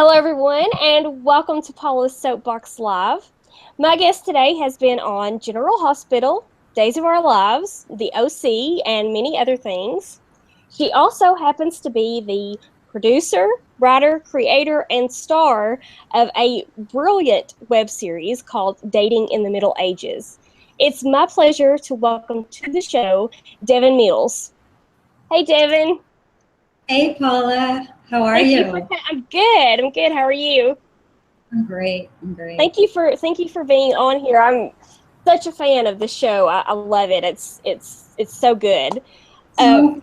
Hello, everyone, and welcome to Paula's Soapbox Live. My guest today has been on General Hospital, Days of Our Lives, The OC, and many other things. She also happens to be the producer, writer, creator, and star of a brilliant web series called Dating in the Middle Ages. It's my pleasure to welcome to the show Devin Mills. Hey, Devin. Hey Paula, how are Thank you for. you? I'm good. I'm good. How are you? I'm great. I'm great. Thank you for being on here. I'm such a fan of the show. I love it. It's so good. Um, Oh,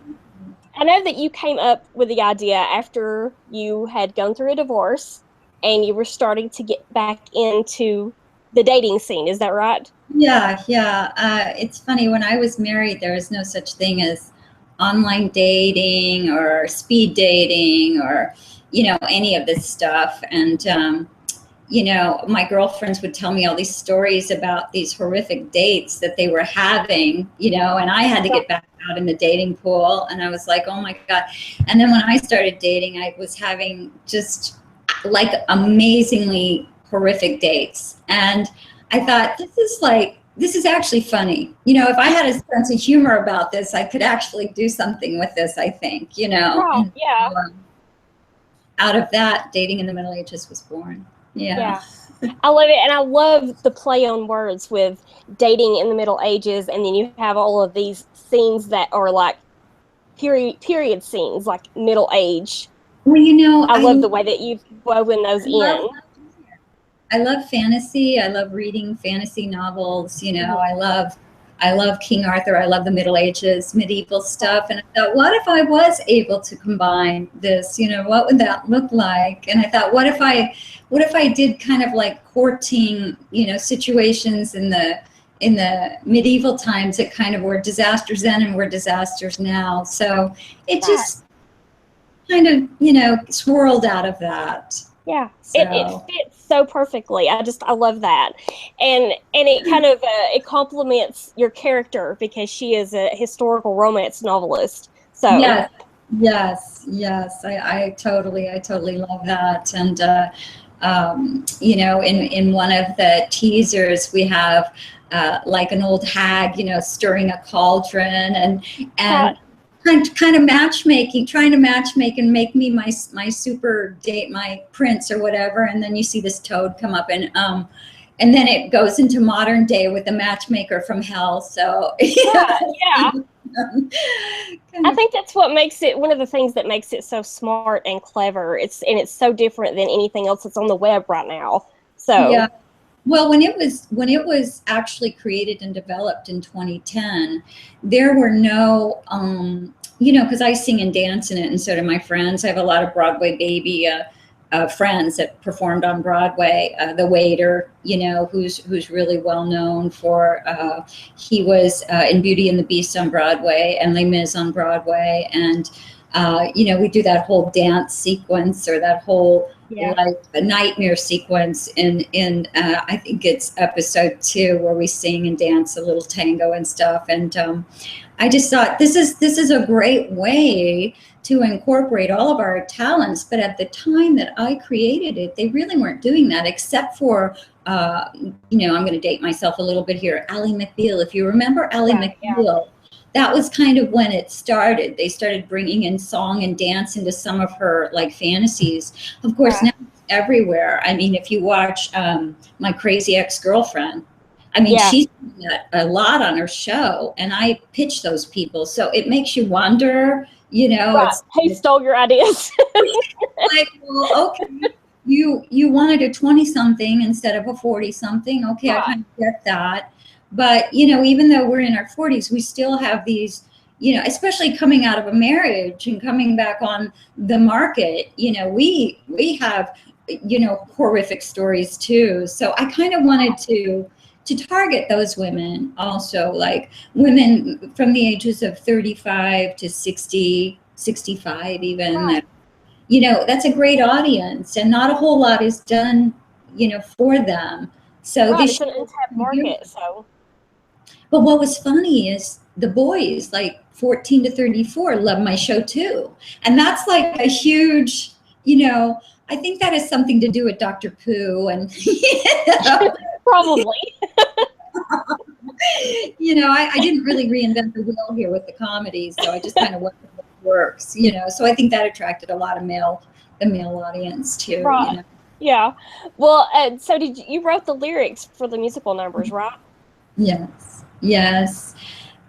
I know that you came up with the idea after you had gone through a divorce and you were starting to get back into the dating scene. Is that right? yeah. It's funny, when I was married, there was no such thing as online dating or speed dating or, any of this stuff. And, my girlfriends would tell me all these stories about these horrific dates that they were having, and I had to get back out in the dating pool. And I was like, oh my God. And then when I started dating, I was having just like amazingly horrific dates. And I thought, this is actually funny. If I had a sense of humor about this, I could actually do something with this, I think, Right. And Yeah. so, out of that, Dating in the Middle Ages was born. Yeah. Yeah. I love it, and I love the play on words with dating in the Middle Ages, and then you have all of these scenes that are like period scenes, like middle age. Well, I love the way that you've woven those I love in. I love fantasy. I love reading fantasy novels. Mhm. I love King Arthur. I love the Middle Ages, medieval stuff. And I thought, what if I was able to combine this? What would that look like? And I thought, what if I did kind of like courting, situations in the medieval times that kind of were disasters then and were disasters now. So it Right. just kind of, swirled out of that. Yeah. It So. fits so perfectly. I love that. And it kind of it complements your character because she is a historical romance novelist. So, Yes, yes. I totally love that. And in one of the teasers, we have like an old hag, stirring a cauldron and right. kind of matchmaking, trying to matchmake and make me my super date, my prince or whatever. And then you see this toad come up and then it goes into modern day with the matchmaker from hell. So Right. Yeah. kind I of. think that's what makes it one of the things that makes it so smart and clever. It's so different than anything else that's on the web right now. Yeah. So, Well, when it was actually created and developed in 2010, there were no, because I sing and dance in it, and so do my friends. I have a lot of Broadway baby friends that performed on Broadway. The waiter, who's really well known for, he was in Beauty and the Beast on Broadway and Les Mis on Broadway, and we do that whole dance sequence or that whole yeah. like a nightmare sequence in I think it's episode 2 where we sing and dance a little tango and stuff. And I just thought this is a great way to incorporate all of our talents. But at the time that I created it, they really weren't doing that, except for I'm going to date myself a little bit here. Ally McBeal, if you remember Ally Right. Yeah. McBeal, that was kind of when it started. They started bringing in song and dance into some of her like fantasies. Of course, Right. now it's everywhere. I mean, if you watch My Crazy Ex-Girlfriend, I mean, Yeah. she's doing that a lot on her show, and I pitch those people. So it makes you wonder, Right. Who it's stole your ideas? like, well, okay, you wanted a 20 something instead of a 40 something. Okay, I Right. kind of get that. But, even though we're in our 40s, we still have these, especially coming out of a marriage and coming back on the market, we have, horrific stories too. So I kind of wanted to target those women also, like women from the ages of 35 to 60, 65 even, Right. that's a great audience, and not a whole lot is done, for them. So Right. this It's an show, untapped market. So, but what was funny is the boys, like 14 to 34, love my show too. And that's like a huge, you know, I think that has something to do with Dr. Pooh and, you know, Probably. I didn't really reinvent the wheel here with the comedy, so I just kind of went with what works, So I think that attracted a lot of the male audience too, Right. Yeah. Well, so you wrote the lyrics for the musical numbers, right? Yes, yes.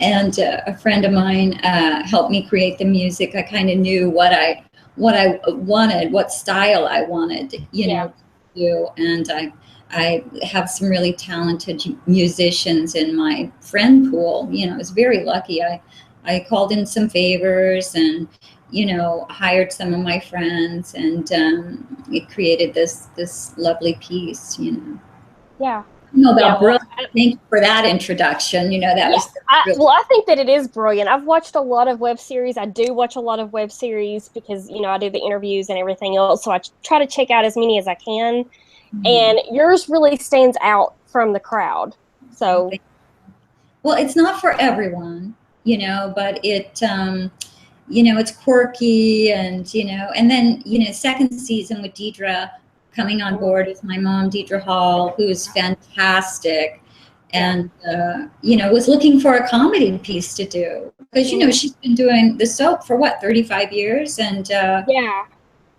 And a friend of mine helped me create the music. I kind of knew what I wanted, what style I wanted, Yeah. to do. And I have some really talented musicians in my friend pool. I was very lucky. I called in some favors and, hired some of my friends, and it created this lovely piece. Yeah. No, Yeah. about brilliant. Thank you for that introduction. That Yeah. was really. Well, I think that it is brilliant. I've watched a lot of web series. I do watch a lot of web series because, I do the interviews and everything else. So I try to check out as many as I can. And yours really stands out from the crowd. So, Well, it's not for everyone, but it's quirky, and then, second season with Deidre coming on board as my mom, Deidre Hall, who is fantastic. And, was looking for a comedy piece to do because, she's been doing the soap for 35 years. And yeah.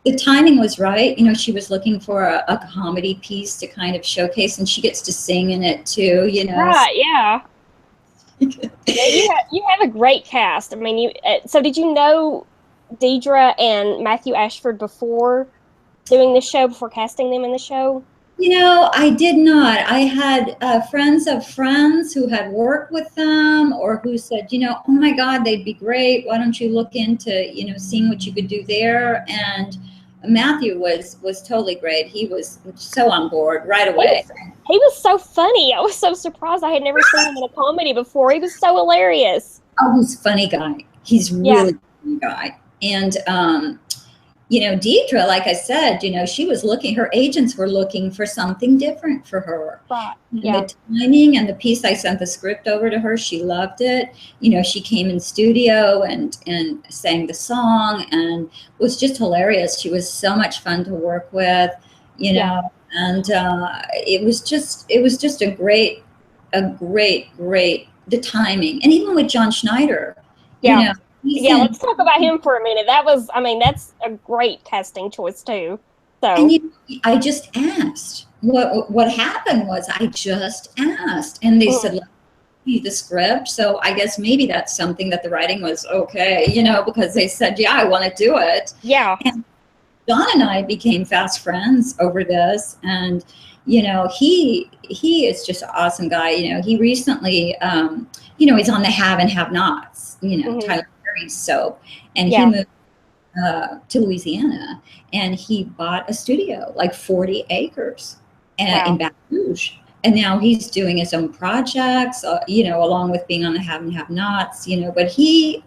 the timing was right. She was looking for a comedy piece to kind of showcase, and she gets to sing in it too, Right. Yeah. Yeah, you have a great cast. I mean, so did you know Deidre and Matthew Ashford before doing the show, before casting them in the show? I did not. I had friends of friends who had worked with them or who said, oh my God, they'd be great. Why don't you look into, seeing what you could do there? And Matthew was totally great. He was so on board right away. He was so funny. I was so surprised. I had never seen him in a comedy before. He was so hilarious. Oh, he's a funny guy. He's really funny guy. And Deidre, like I said, she was looking, her agents were looking for something different for her. Right. Yeah. The timing and the piece, I sent the script over to her. She loved it. She came in studio and sang the song and was just hilarious. She was so much fun to work with, and it was just a great, the timing. And even with John Schneider, let's talk about him for a minute. That's a great casting choice too. So, and I just asked. What happened was I just asked, and they said, "Let's see the script." So I guess maybe that's something that the writing was okay, because they said, "Yeah, I want to do it." Yeah. And John and I became fast friends over this, and he is just an awesome guy. He recently, he's on the Have and Have Nots, Tyler Perry's soap, and he moved to Louisiana, and he bought a studio, like 40 acres, in Baton Rouge. And now he's doing his own projects, along with being on the Have and Have Nots, but he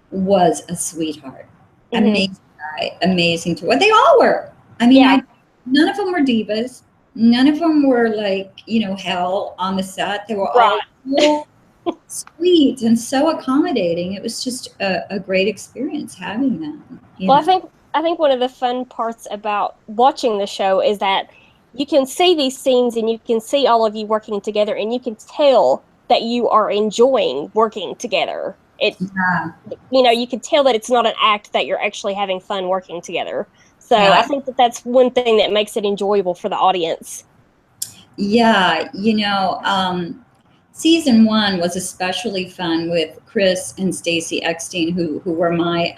was a sweetheart. Amazing guy, amazing to what they all were. I mean, none of them were divas. None of them were like, hell on the set. They were all so sweet and so accommodating. It was just a great experience having them. Well, I think one of the fun parts about watching the show is that you can see these scenes and you can see all of you working together, and you can tell that you are enjoying working together. You can tell that it's not an act, that you're actually having fun working together. So I think that that's one thing that makes it enjoyable for the audience. Yeah, season 1 was especially fun with Chris and Stacy Eckstein, who were my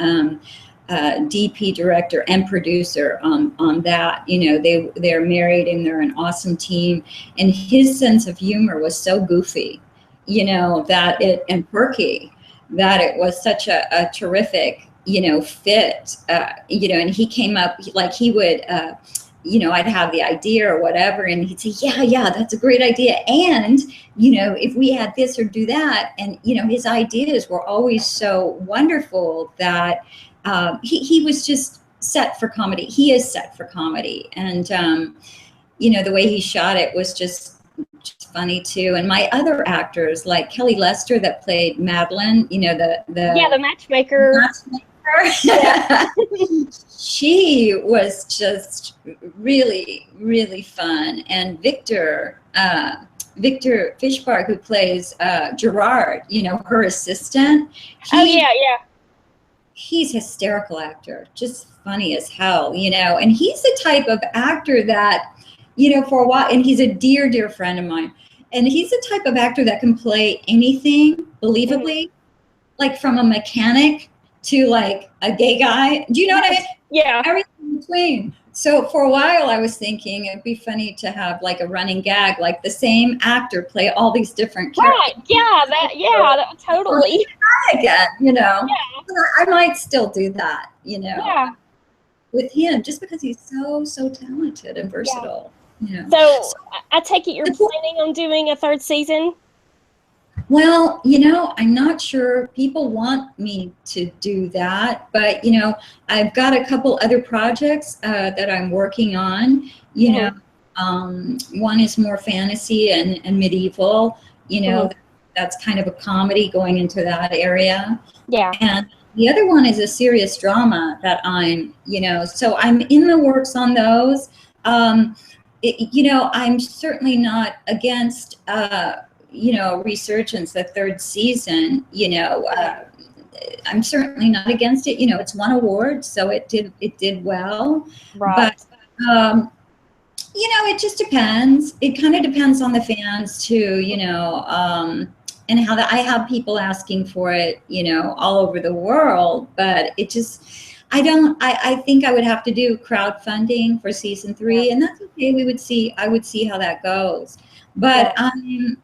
DP director and producer on that. They're married and they're an awesome team. And his sense of humor was so goofy, and quirky, that it was such a terrific, fit, and he came up, like he would, I'd have the idea or whatever, and he'd say, yeah, that's a great idea. And, if we had this or do that, and, his ideas were always so wonderful that he was just set for comedy. He is set for comedy. And, the way he shot it was just funny too. And my other actors, like Kelly Lester that played Madeline, the matchmaker. Yeah. She was just really, really fun. And Victor Fishbark, who plays Gerard, you know, her assistant, Oh yeah, yeah. he's hysterical actor, just funny as hell, you know. And he's the type of actor that, you know, for a while, and he's a dear, dear friend of mine. And he's the type of actor that can play anything believably, like from a mechanic to like a gay guy. Do you know what I mean? Yeah. Everything in between. So for a while I was thinking it'd be funny to have like a running gag, like the same actor play all these different Right. characters. Yeah, totally. Again, you know. Yeah. I might still do that, you know, Yeah. with him, just because he's so talented and Yeah. versatile, you know. So I take it you're planning on doing a third season? Well, you know, I'm not sure people want me to do that, but, you know, I've got a couple other projects that I'm working on, you know. One is more fantasy and medieval, you know, that's kind of a comedy going into that area. Yeah. And the other one is a serious drama that I'm, you know, so I'm in the works on those. You know, I'm certainly not against, you know, resurgence, the third season, you know, I'm certainly not against it. You know, it's won awards, so it did well. Right. But you know, it just depends. It kind of depends on the fans too, you know, and how that I have people asking for it, you know, all over the world. But it just, I think I would have to do crowdfunding for season 3, and that's okay. I would see how that goes. But I'm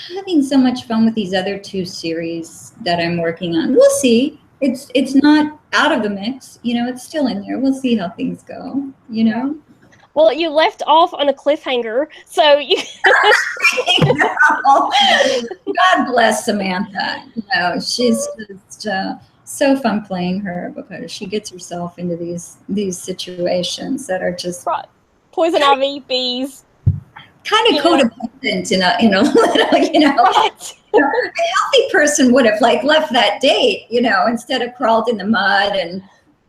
having so much fun with these other 2 series that I'm working on. We'll see. It's not out of the mix, you know, it's still in there. We'll see how things go, you know. Well, you left off on a cliffhanger, so you. God bless Samantha. You know, she's just so fun playing her, because she gets herself into these situations that are just poison ivy, bees. Kind of codependent in a little, you know. Right. A healthy person would have like left that date, you know, instead of crawled in the mud and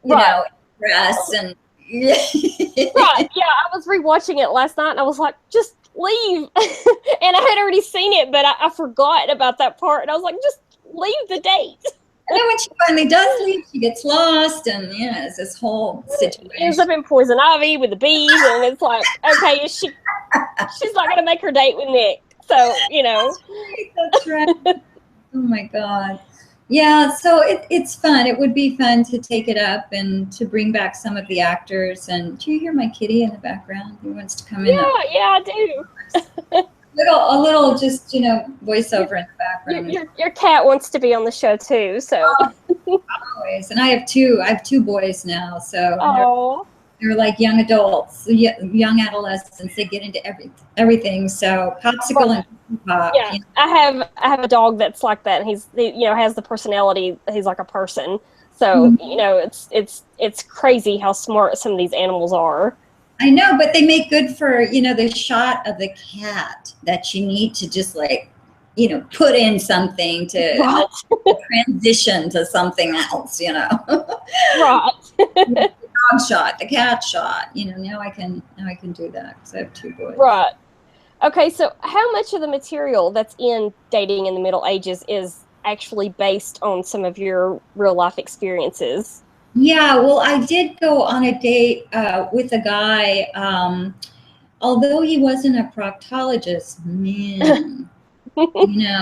you know, dress and. Right. Yeah, I was rewatching it last night and I was like, just leave. And I had already seen it, but I forgot about that part. And I was like, just leave the date. And then when she finally does leave, she gets lost, and yeah, it's this whole situation. Ends up in poison ivy with the bees, and it's like, okay, she's not gonna make her date with Nick. So, you know. That's right. Oh my God. Yeah, so it's fun. It would be fun to take it up and to bring back some of the actors. And do you hear my kitty in the background? He wants to come in. Yeah, I do. A little, just, you know, voiceover in the background. Your cat wants to be on the show too, so. Always. And I have two boys now, so they're like young adults, young adolescents. They get into everything. So popsicle and pop. Yeah, you know. I have a dog that's like that. And he you know, has the personality. He's like a person. So you know, it's crazy how smart some of these animals are. I know, but they make good for, you know, the shot of the cat that you need to just like, you know, put in something to transition to something else, you know. Right. The dog shot, the cat shot, you know. Now I can do that because I have 2 boys. Right. Okay, so how much of the material that's in Dating in the Middle Ages is actually based on some of your real life experiences? Yeah, well, I did go on a date with a guy, although he wasn't a proctologist, man, you know,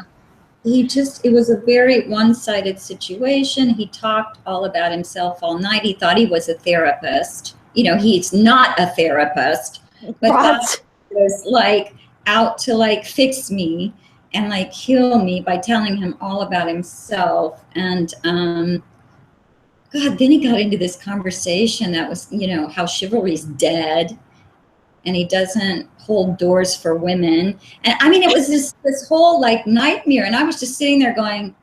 it was a very one-sided situation. He talked all about himself all night. He thought he was a therapist. You know, he's not a therapist, but thought he was like out to like fix me and like heal me by telling him all about himself. And God, then he got into this conversation that was, you know, how chivalry's dead and he doesn't hold doors for women. And I mean, it was this whole like nightmare. And I was just sitting there going,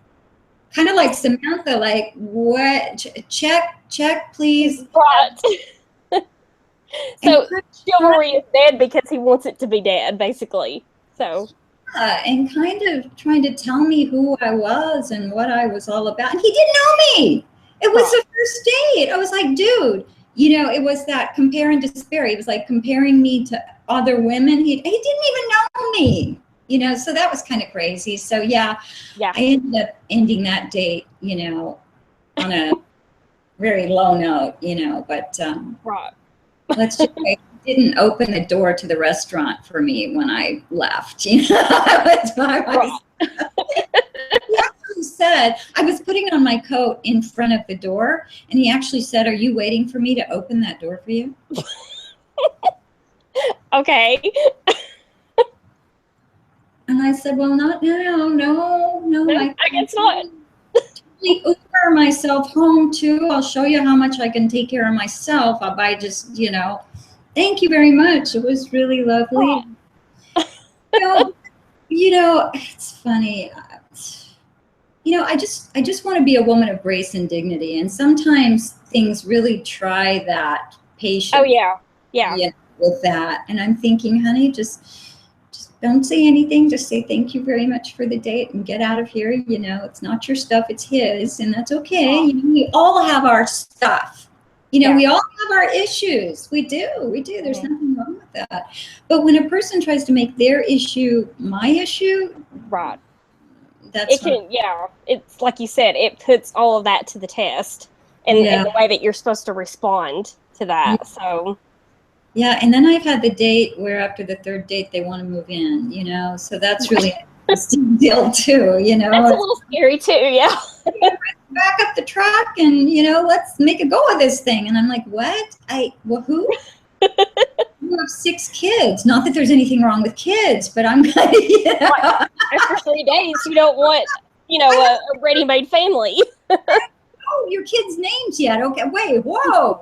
kind of like Samantha, like, what? Check, please. Right. So chivalry is dead because he wants it to be dead, basically. So. and kind of trying to tell me who I was and what I was all about. And he didn't know me. It was the first date. I was like, dude, it was that compare and despair. He was like comparing me to other women. He didn't even know me, so that was kind of crazy. So yeah, I ended up ending that date, on a very low note, but let's just say it didn't open the door to the restaurant for me when I left. He actually said, I was putting on my coat in front of the door, and he actually said, "Are you waiting for me to open that door for you?" Okay. And I said, "Well, no, I guess not. Uber myself home too. I'll show you how much I can take care of myself by just, thank you very much. It was really lovely." It's funny. I just want to be a woman of grace and dignity. And sometimes things really try that patience. Oh, yeah. With that. And I'm thinking, honey, just don't say anything. Just say thank you very much for the date and get out of here. It's not your stuff, it's his, and that's okay. We all have our stuff. We all have our issues. We do. There's nothing wrong with that. But when a person tries to make their issue my issue, right. That's it's like you said, it puts all of that to the test and the way that you're supposed to respond to that. Yeah. So and then I've had the date where after the third date they want to move in, so that's really an interesting deal too, That's a little scary too, yeah. Back up the truck and let's make a go of this thing. And I'm like, what? Who? You have 6 kids. Not that there's anything wrong with kids, but I'm kind of, After 3 days, you don't want, a ready-made family. Oh, your kids' names yet? Okay, wait, whoa.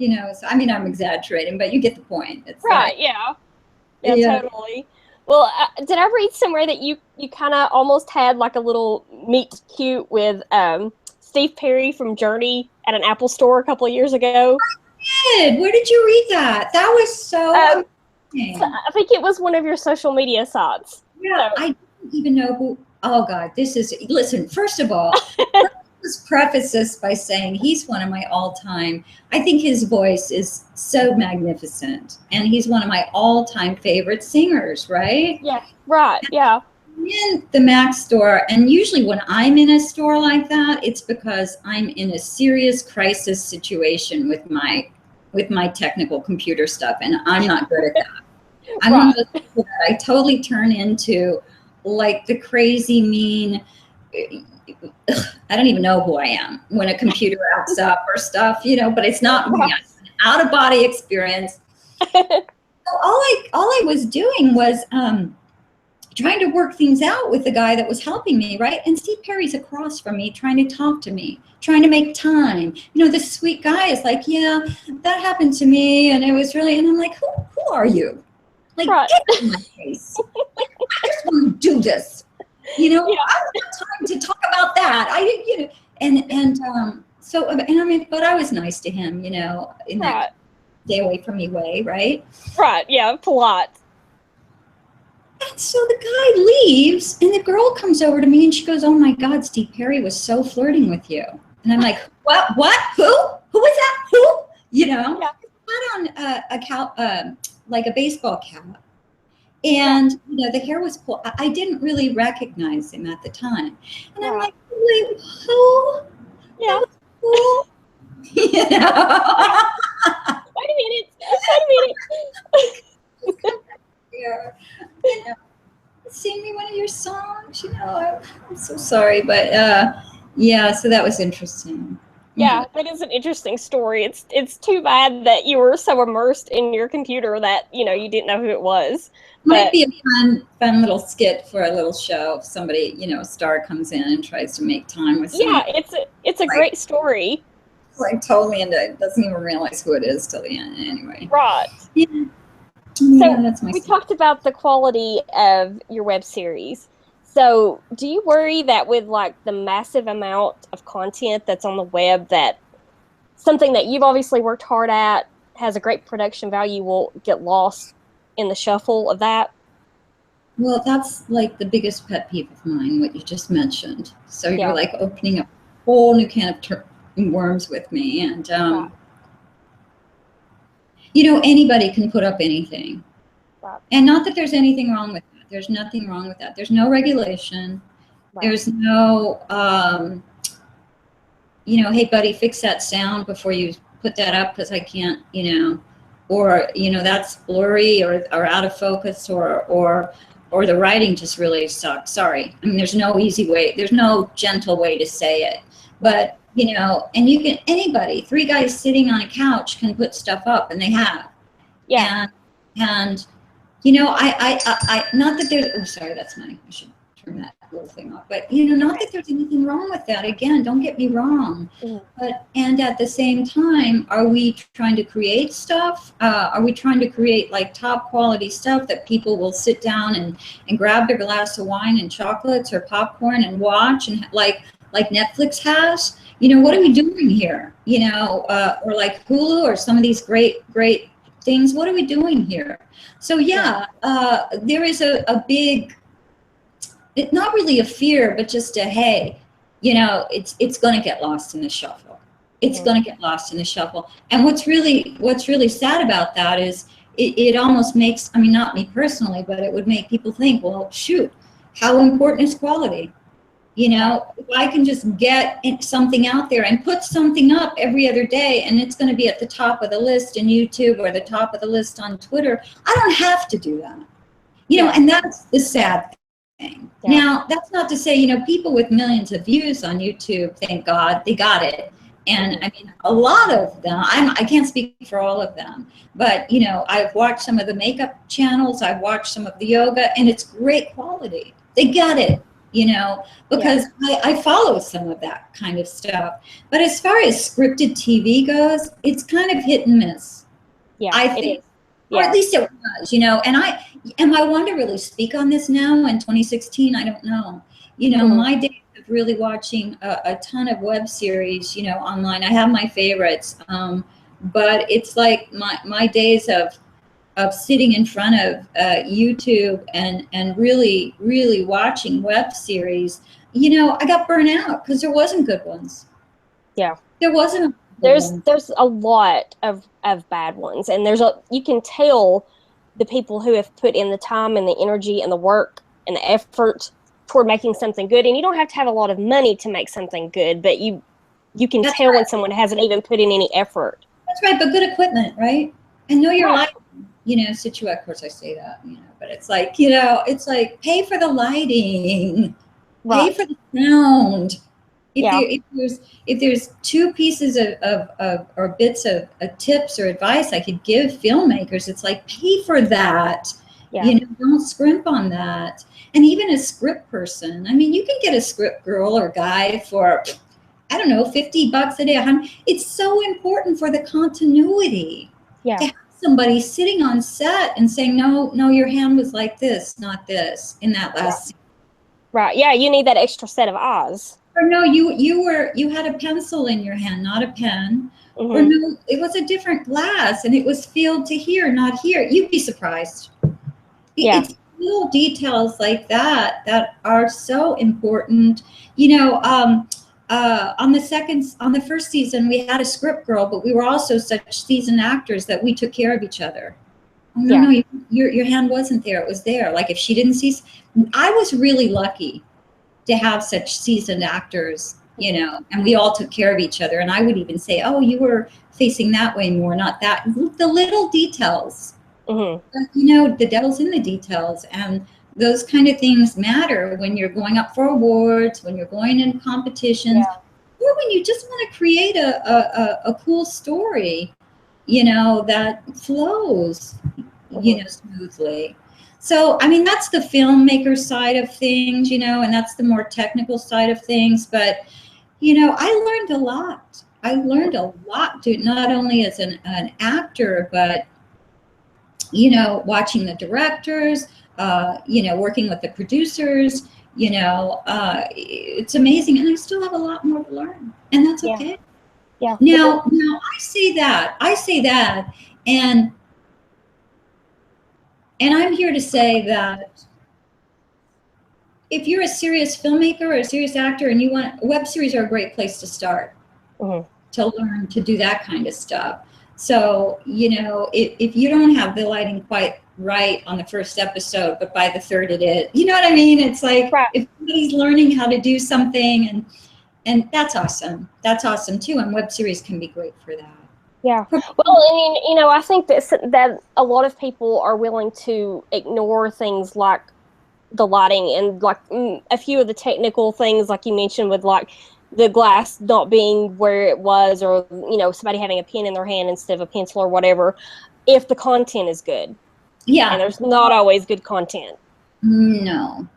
So I'm exaggerating, but you get the point. It's right, yeah, totally. Well, did I read somewhere that you kind of almost had like a little meet cute with Steve Perry from Journey at an Apple store a couple of years ago? I did. Where did you read that? That was so amazing. I think it was one of your social media sites. Yeah, I didn't even know who. Oh God, listen, first of all, let's preface this by saying he's one of my all-time, I think his voice is so magnificent, and he's one of my all-time favorite singers, right? Yeah, right, yeah. I'm in the Mac store, and usually when I'm in a store like that, it's because I'm in a serious crisis situation with my technical computer stuff, and I'm not good at that. I'm one of those people that I totally turn into like the crazy mean, I don't even know who I am when a computer acts up or stuff, but it's not me. It's an out-of-body experience. So all I was doing was trying to work things out with the guy that was helping me, right? And Steve Perry's across from me, trying to talk to me, trying to make time. This sweet guy is like, yeah, that happened to me, and it was really, and I'm like, who are you? Like, get in my face. Like, I just want to do this. I don't have time to talk about that. But I was nice to him, in that stay away from me way, right? Right, yeah, polite. And so the guy leaves, and the girl comes over to me, and she goes, "Oh my God, Steve Perry was so flirting with you." And I'm like, "What? Who? Who was that? Who?" He had on like a baseball cap. And, the hair was cool. I didn't really recognize him at the time. And I'm like, wait, who? Yeah. Who? Wait a minute. Sing me one of your songs, I'm so sorry. But, so that was interesting. Yeah, that is an interesting story. It's too bad that you were so immersed in your computer that, you didn't know who it was. Might be a fun little skit for a little show if somebody, a star comes in and tries to make time with somebody. Yeah, it's a great story. Like totally into it, doesn't even realize who it is till the end anyway. Right. Yeah. So we talked about the quality of your web series. So do you worry that with like the massive amount of content that's on the web, that something that you've obviously worked hard at, has a great production value, will get lost in the shuffle of that? Well, that's like the biggest pet peeve of mine, what you just mentioned. So you're Yeah. like opening up a whole new can of worms with me. And, Right. anybody can put up anything. Right. And not that there's anything wrong with that. There's nothing wrong with that. There's no regulation. Right. There's no, hey, buddy, fix that sound before you put that up because I can't, or, that's blurry or out of focus or the writing just really sucks. Sorry. I mean, there's no easy way. There's no gentle way to say it. But, and you can, anybody, three guys sitting on a couch can put stuff up, and they have. Yeah. And not that there's, oh, sorry, that's I should turn that little thing off. But, not that there's anything wrong with that. Again, don't get me wrong. But, and at the same time, are we trying to create stuff? Are we trying to create like top quality stuff that people will sit down and grab their glass of wine and chocolates or popcorn and watch and like Netflix has? What are we doing here? Or like Hulu or some of these great things. What are we doing here? So there is a big, not really a fear, but just a, hey, it's going to get lost in the shuffle. It's going to get lost in the shuffle. And what's really sad about that is it almost makes, I mean, not me personally, but it would make people think, well, shoot, how important is quality? If I can just get something out there and put something up every other day, and it's going to be at the top of the list in YouTube or the top of the list on Twitter, I don't have to do that. And that's the sad thing. Now, that's not to say, people with millions of views on YouTube, thank God, they got it. And I mean, a lot of them, I can't speak for all of them, but, I've watched some of the makeup channels, I've watched some of the yoga, and it's great quality. They got it. Because I follow some of that kind of stuff. But as far as scripted TV goes, it's kind of hit and miss. Yeah, I think, yeah. or at least it was, and am I one to really speak on this now in 2016? I don't know. My days of really watching a ton of web series, online. I have my favorites, but it's like my days of sitting in front of YouTube and really, really watching web series, I got burnt out because there wasn't good ones. Yeah. There wasn't. There's a lot of bad ones, and you can tell the people who have put in the time and the energy and the work and the effort toward making something good. And you don't have to have a lot of money to make something good, but you can tell when someone hasn't even put in any effort. That's right, but good equipment, right? And know your lighting. Of course I say that, but it's like, it's like pay for the lighting, pay for the sound. If there's two pieces of or bits of tips or advice I could give filmmakers, it's like pay for that. Don't scrimp on that. And even a script person, I mean, you can get a script girl or guy for, I don't know, $50 a day. It's so important for the continuity. To have somebody sitting on set and saying, no, your hand was like this, not this, in that last scene. Right. Yeah, you need that extra set of eyes. Or no, you had a pencil in your hand, not a pen. Or no, it was a different glass and it was filled to here, not here. You'd be surprised. It's little details like that are so important. On the first season, we had a script girl, but we were also such seasoned actors that we took care of each other. Oh, no, your hand wasn't there. It was there. Like if she didn't see, I was really lucky to have such seasoned actors, and we all took care of each other. And I would even say, oh, you were facing that way more, not that. The little details, the devil's in the details. And those kind of things matter when you're going up for awards, when you're going in competitions, or when you just want to create a cool story, that flows, smoothly. So, I mean, that's the filmmaker side of things, and that's the more technical side of things. But, I learned a lot. I learned a lot, not only as an actor, but, watching the directors, working with the producers, it's amazing. And I still have a lot more to learn, and that's okay. Yeah. Now I say that, and I'm here to say that if you're a serious filmmaker or a serious actor and you want, web series are a great place to start, to learn to do that kind of stuff. So, you know, if you don't have the lighting quite right on the first episode, but by the third it is, you know what I mean? It's like, Right. if somebody's learning how to do something, and that's awesome. That's awesome too. And web series can be great for that. Yeah. Well, I mean, you know, I think that a lot of people are willing to ignore things like the lighting and like a few of the technical things, like you mentioned, with like the glass not being where it was, or, you know, somebody having a pen in their hand instead of a pencil or whatever, if the content is good. Yeah. And there's not always good content. No,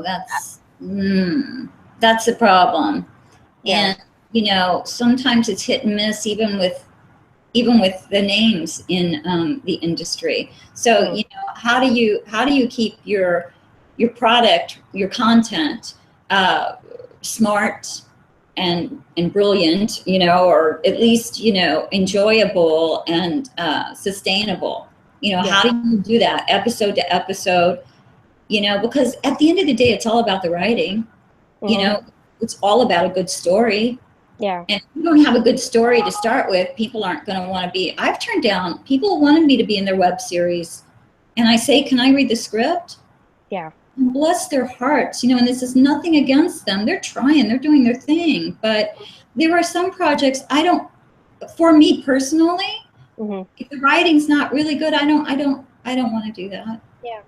that's the problem. Yeah. And, you know, sometimes it's hit and miss, even with the names in the industry. So, you know, how do you keep your product, your content, smart and brilliant, you know, or at least, you know, enjoyable and sustainable? You know, how do you do that episode to episode? You know, because at the end of the day, it's all about the writing. You know, it's all about a good story. Yeah. And if you don't have a good story to start with, people aren't going to want to be. I've turned down, people wanted me to be in their web series. And I say, can I read the script? Yeah. And bless their hearts, you know, and this is nothing against them. They're trying, they're doing their thing. But there are some projects for me personally, if the writing's not really good, I don't want to do that. Yeah.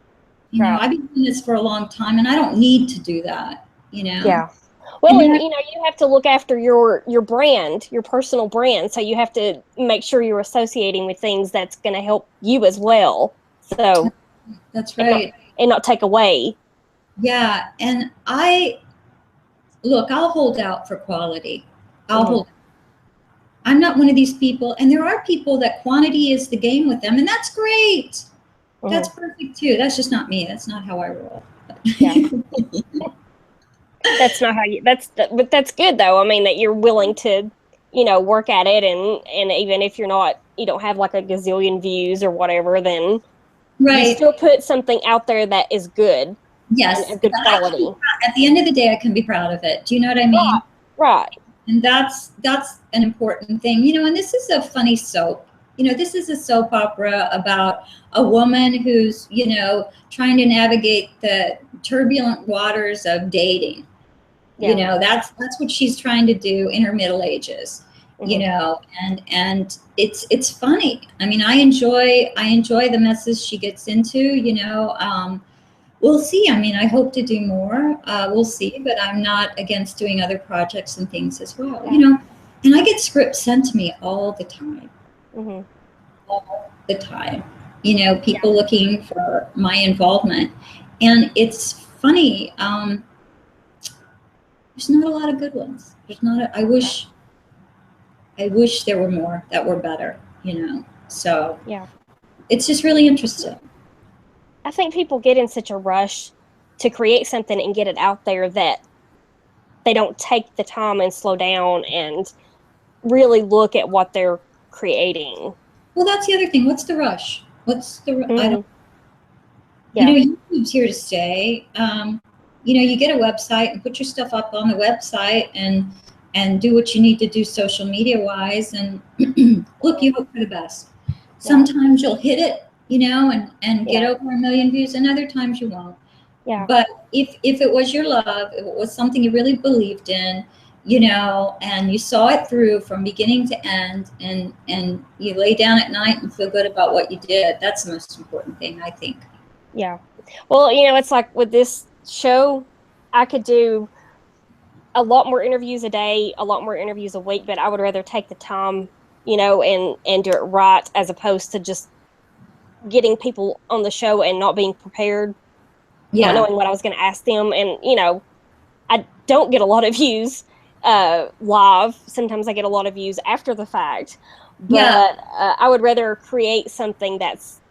You know, I've been doing this for a long time and I don't need to do that, you know? Yeah. Well, and you know, you have to look after your brand, your personal brand. So you have to make sure you're associating with things that's going to help you as well. So that's right. And not take away. Yeah. And I'll hold out for quality. I'm not one of these people. And there are people that quantity is the game with them. And that's great. That's perfect too. That's just not me. That's not how I roll. Yeah. That's not how you, but that's good though. I mean, that you're willing to, you know, work at it, and even if you don't have like a gazillion views or whatever, then you still put something out there that is good. Yes. And good quality. At the end of the day, I can be proud of it. Do you know what I mean? Right. And that's an important thing, you know, and this is a funny soap. You know, this is a soap opera about a woman who's, you know, trying to navigate the turbulent waters of dating. Yeah. You know, that's what she's trying to do in her middle ages, you know, and it's funny. I mean, I enjoy the messes she gets into, you know. We'll see. I mean, I hope to do more. We'll see, but I'm not against doing other projects and things as well, you know. And I get scripts sent to me all the time. All the time, you know, people looking for my involvement. And it's funny, there's not a lot of good ones. I wish there were more that were better, you know. So it's just really interesting. I think people get in such a rush to create something and get it out there that they don't take the time and slow down and really look at what they're creating. Well, that's the other thing. What's the rush? I don't. You know, YouTube's here to stay. You know, you get a website and put your stuff up on the website and do what you need to do social media wise. And look, you hope for the best. Sometimes you'll hit it, you know, and get over 1 million views, and other times you won't. Yeah. But if it was your love, if it was something you really believed in, you know, and you saw it through from beginning to end, and you lay down at night and feel good about what you did, that's the most important thing, I think. Yeah. Well, you know, it's like with this show, I could do a lot more interviews a day, a lot more interviews a week, but I would rather take the time, you know, and do it right, as opposed to just getting people on the show and not being prepared, not knowing what I was going to ask them. And, you know, I don't get a lot of views live. Sometimes I get a lot of views after the fact, but I would rather create something that's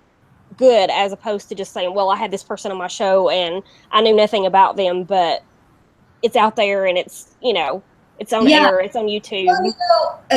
good, as opposed to just saying, well, I had this person on my show and I knew nothing about them, but it's out there and it's, you know, it's on air, it's on YouTube. Well,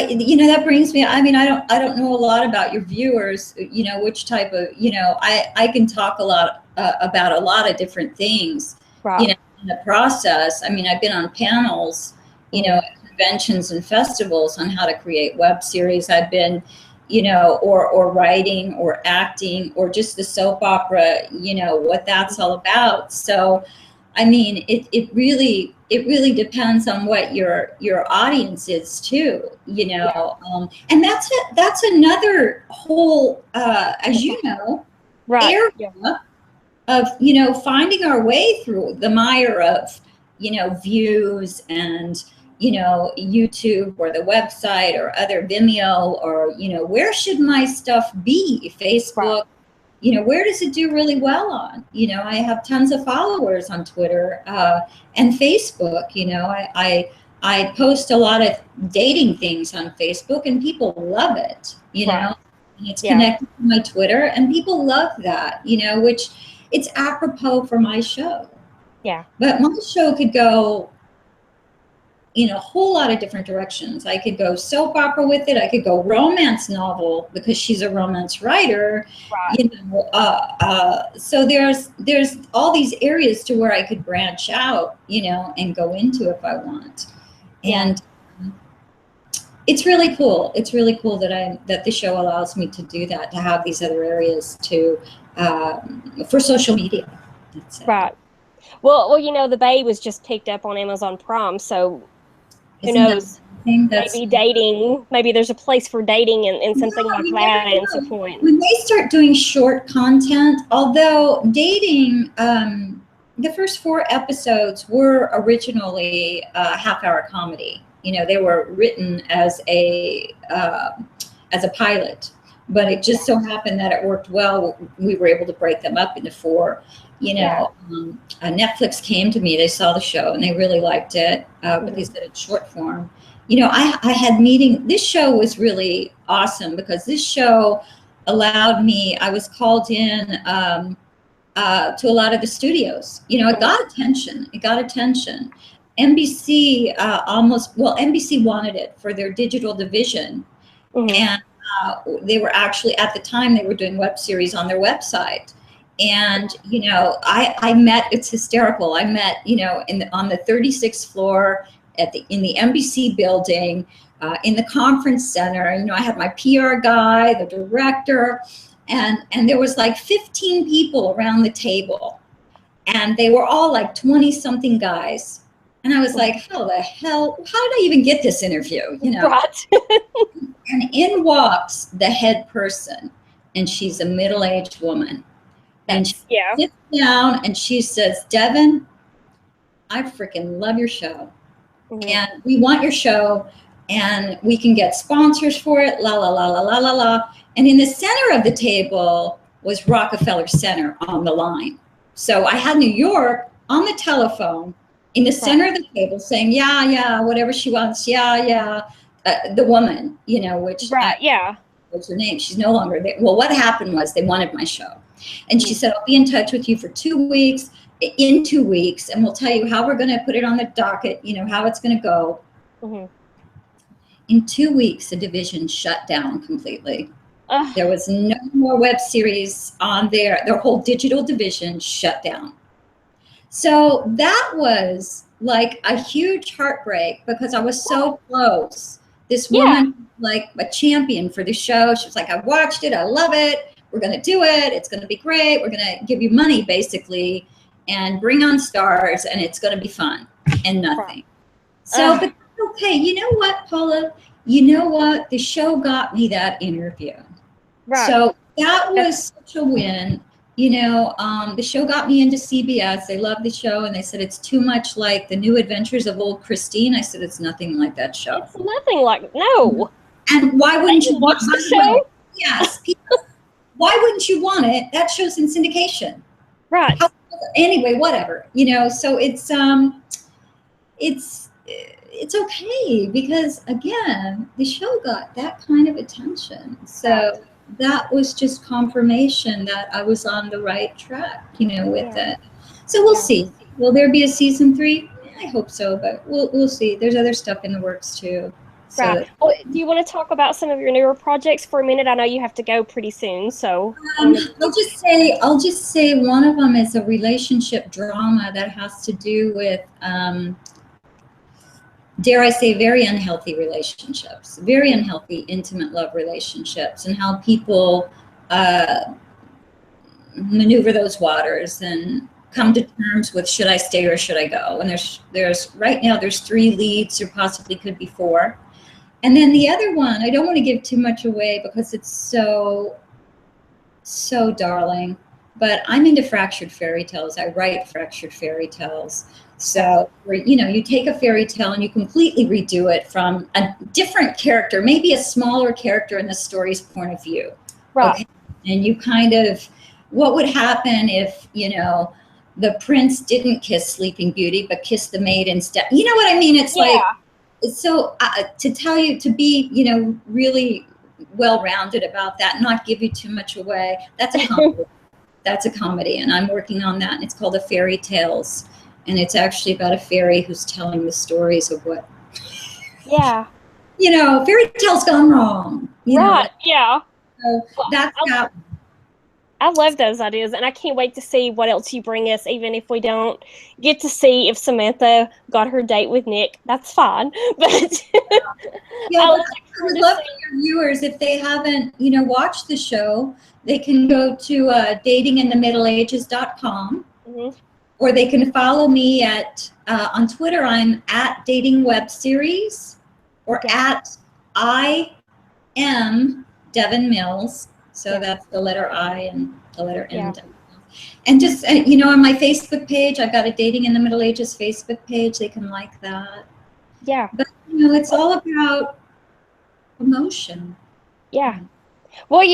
you know, that brings me, I mean, I don't know a lot about your viewers, you know, which type of, you know, I can talk a lot about a lot of different things, you know, in the process. I mean, I've been on panels, you know, at conventions and festivals on how to create web series. I've been, you know, or writing or acting or just the soap opera, you know, what that's all about. So, I mean, it really depends on what your audience is too, you know. And that's another whole, as you know, area of, you know, finding our way through the mire of, you know, views and, you know, YouTube or the website or other Vimeo, or, you know, where should my stuff be? Facebook, you know, where does it do really well on? You know, I have tons of followers on Twitter and Facebook. You know, I post a lot of dating things on Facebook and people love it, you know, and it's connected to my Twitter and people love that, you know, which it's apropos for my show. Yeah. But my show could go in a whole lot of different directions. I could go soap opera with it. I could go romance novel because she's a romance writer. You know, so there's all these areas to where I could branch out, you know, and go into if I want. And it's really cool. It's really cool that the show allows me to do that, to have these other areas to for social media. Right. Well, you know, The Bay was just picked up on Amazon Prime, so who knows? Maybe dating. Maybe there's a place for dating and something like that at some point. When they start doing short content, although dating, the first 4 episodes were originally a half-hour comedy. You know, they were written as a pilot, but it just so happened that it worked well. We were able to break them up into 4. You know, Netflix came to me, they saw the show and they really liked it, but they said it's short form. You know, I had this show was really awesome because this show allowed me, I was called in to a lot of the studios. You know, it got attention. NBC NBC wanted it for their digital division. And they were actually, at the time, they were doing web series on their website. And, you know, I met, it's hysterical. I met, you know, on the 36th floor in the NBC building, in the conference center. You know, I had my PR guy, the director, and there was like 15 people around the table. And they were all like 20-something guys. And I was like, how the hell, how did I even get this interview? You know? And in walks the head person, and she's a middle-aged woman. And she sits down and she says, Devin, I freaking love your show. And we want your show and we can get sponsors for it, la, la, la, la, la, la, la. And in the center of the table was Rockefeller Center on the line. So I had New York on the telephone in the center of the table saying, yeah, whatever she wants, yeah. The woman, you know, which, what's her name? She's no longer there. Well, what happened was they wanted my show. And she said, I'll be in touch with you for 2 weeks, in 2 weeks, and we'll tell you how we're going to put it on the docket, you know, how it's going to go. In 2 weeks, the division shut down completely. There was no more web series on there. Their whole digital division shut down. So that was like a huge heartbreak because I was so close. This woman, like a champion for the show. She was like, I watched it. I love it. We're going to do it. It's going to be great. We're going to give you money, basically, and bring on stars, and it's going to be fun, and nothing. So, but okay, you know what, Paula? You know what? The show got me that interview. So that was such a win. You know, the show got me into CBS. They loved the show, and they said it's too much like The New Adventures of Old Christine. I said it's nothing like that show. It's nothing like, no. And why wouldn't you watch the show? Yes. Why wouldn't you want it? That show's in syndication. Anyway, whatever. You know, so it's okay because again, the show got that kind of attention. So that was just confirmation that I was on the right track, you know, with it. So we'll see. Will there be a season 3? I hope so, but we'll see. There's other stuff in the works too. Right. So Well, do you want to talk about some of your newer projects for a minute? I know you have to go pretty soon, so I want to. I'll just say one of them is a relationship drama that has to do with, dare I say, very unhealthy relationships, very unhealthy intimate love relationships, and how people maneuver those waters and come to terms with, should I stay or should I go? And there's right now there's 3 leads, or possibly could be 4. And then the other one, I don't want to give too much away because it's so darling, but I'm into fractured fairy tales. I write fractured fairy tales. So, you take a fairy tale and you completely redo it from a different character, maybe a smaller character in the story's point of view. Right. Okay. And you kind of, what would happen if, the prince didn't kiss Sleeping Beauty, but kissed the maid instead? You know what I mean? It's like, so to tell you, to be, really well-rounded about that, not give you too much away. That's a comedy. That's a comedy, and I'm working on that. And it's called A Fairy Tales, and it's actually about a fairy who's telling the stories of what, fairy tales gone wrong. Right. Yeah. So that's that. I love those ideas, and I can't wait to see what else you bring us, even if we don't get to see if Samantha got her date with Nick. That's fine. But I would love for your viewers, if they haven't, watched the show, they can go to datinginthemiddleages.com, or they can follow me on Twitter. I'm at Dating Web Series, or at I am Devin Mills. So that's the letter I and the letter M. And just, on my Facebook page, I've got a Dating in the Middle Ages Facebook page. They can like that. Yeah. But, it's all about emotion. Yeah. Well,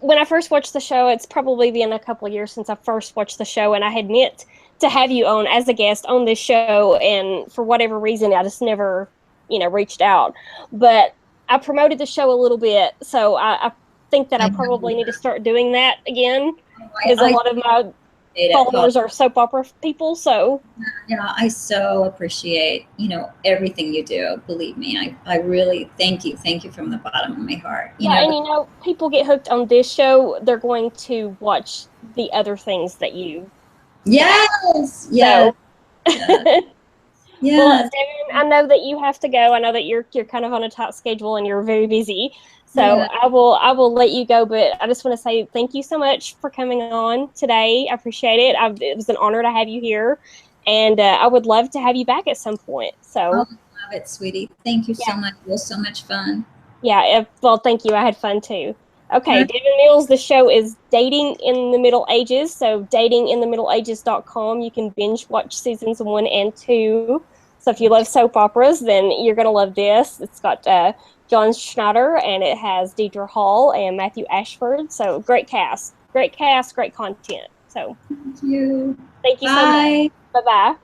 when I first watched the show, it's probably been a couple of years since I first watched the show, and I had meant to have you on as a guest on this show, and for whatever reason, I just never, reached out. But I promoted the show a little bit, so I think that I probably need to start doing that again, because a lot of my followers are soap opera people. So I so appreciate everything you do. Believe me, I really thank you from the bottom of my heart. And people get hooked on this show, they're going to watch the other things that you. Yes. Well, Devin, I know that you have to go. I know that you're kind of on a tight schedule and you're very busy. So I will let you go, but I just want to say thank you so much for coming on today. I appreciate it. It was an honor to have you here, and I would love to have you back at some point. So I love it, sweetie. Thank you so much. It was so much fun. Yeah. Well, thank you. I had fun too. Okay, Devin Mills, the show is Dating in the Middle Ages. So datinginthemiddleages.com. You can binge watch seasons 1 and 2. So if you love soap operas, then you're going to love this. It's got John Schneider, and it has Deidre Hall and Matthew Ashford. So great cast, great content. So thank you. Thank you so much. Bye-bye.